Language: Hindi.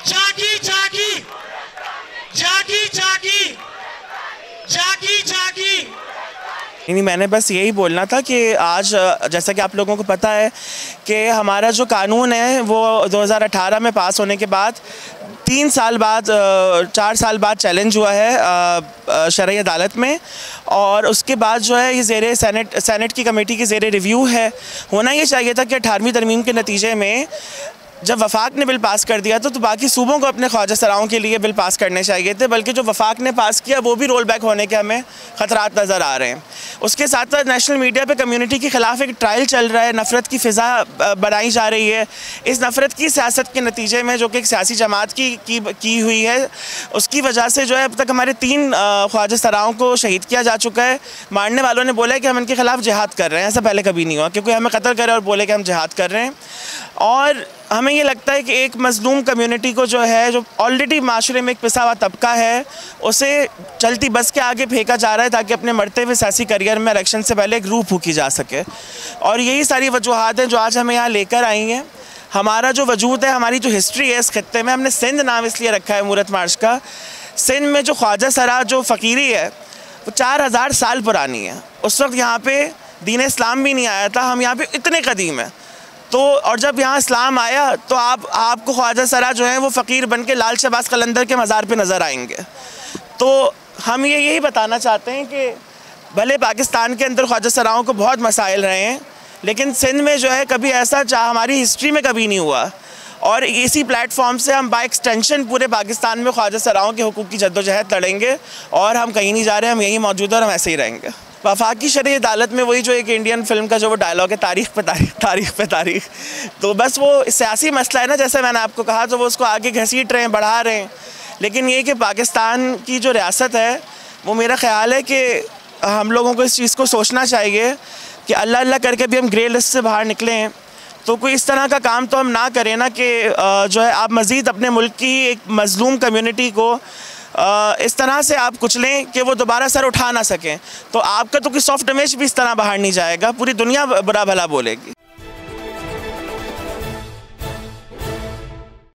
जागी जागी जागी जागी जागी जागी। नहीं, मैंने बस यही बोलना था कि आज जैसा कि आप लोगों को पता है कि हमारा जो कानून है वो 2018 में पास होने के बाद 3 साल बाद 4 साल बाद चैलेंज हुआ है शरई अदालत में, और उसके बाद जो है ये ज़ेरे सेनेट की कमेटी की ज़ेरे रिव्यू है। होना ये चाहिए था कि 18वीं तरमीम के नतीजे में जब वफाक ने बिल पास कर दिया तो बाकी सूबों को अपने ख्वाजा सराओं के लिए बिल पास करने चाहिए थे, बल्कि जो वफाक ने पास किया वो भी रोल बैक होने के हमें ख़तरात नज़र आ रहे हैं। उसके साथ साथ नेशनल मीडिया पे कम्युनिटी के ख़िलाफ़ एक ट्रायल चल रहा है, नफ़रत की फ़िज़ा बनाई जा रही है। इस नफ़रत की सियासत के नतीजे में जो कि एक सियासी जमात की हुई है, उसकी वजह से जो है अब तक हमारे 3 ख्वाजा सराओं को शहीद किया जा चुका है। मारने वालों ने बोला है कि हम इनके ख़िलाफ़ जिहाद कर रहे हैं। ऐसा पहले कभी नहीं हुआ, क्योंकि हमें कत्ल करे और बोले कि हम जिहाद कर रहे हैं। और हमें ये लगता है कि एक मज़लूम कम्युनिटी को जो है, जो ऑलरेडी माशरे में एक पिसा हुआ तबका है, उसे चलती बस के आगे फेंका जा रहा है ताकि अपने मरते हुए सियासी करियर में इलेक्शन से पहले एक रूह फूकी जा सके। और यही सारी वजूहात हैं जो आज हमें यहाँ लेकर आई हैं। हमारा जो वजूद है, हमारी जो हिस्ट्री है इस खत्ते में, हमने सिंध नाम इसलिए रखा है मूरत मार्च का। सिंध में जो ख्वाजा सरा जो फ़कीरी है वो 4000 साल पुरानी है। उस वक्त यहाँ पे दीन इस्लाम भी नहीं आया था, हम यहाँ पे इतने कदीम हैं। तो और जब यहाँ इस्लाम आया तो आपको ख्वाजा सरा जो है वो फ़कीर बन के लाल शहबाज कलंदर के मज़ार पे नज़र आएंगे। तो हम यही बताना चाहते हैं कि भले पाकिस्तान के अंदर ख्वाजा सराओं को बहुत मसाइल रहे हैं, लेकिन सिंध में जो है कभी ऐसा हमारी हिस्ट्री में कभी नहीं हुआ। और इसी प्लेटफॉर्म से हम बाय एक्सटेंशन पूरे पाकिस्तान में ख्वाजा सराओं के हुकूक़ की जद्दोजहद लड़ेंगे, और हम कहीं नहीं जा रहे, हम यहीं मौजूद हैं और हम ऐसे ही रहेंगे। वफाकी शरई अदालत में वही जो एक इंडियन फिल्म का जो वो डायलॉग है, तारीख़ पे तारीख़, तारीख़ पे तारीख़, तो बस वो सियासी मसला है ना, जैसे मैंने आपको कहा, तो वो उसको आगे घसीट रहे हैं, बढ़ा रहे हैं। लेकिन ये कि पाकिस्तान की जो रियासत है वो, मेरा ख़्याल है कि हम लोगों को इस चीज़ को सोचना चाहिए कि अल्लाह अल्लाह करके भी हम ग्रे लिस्ट से बाहर निकलें। तो कोई इस तरह का काम तो हम ना करें ना कि जो है आप मज़ीद अपने मुल्क की एक मज़लूम कम्युनिटी को इस तरह से आप कुचलें कि वो दोबारा सर उठा ना सकें। तो आपका तो कोई सॉफ्ट इमेज भी इस तरह बाहर नहीं जाएगा, पूरी दुनिया बुरा भला बोलेगी।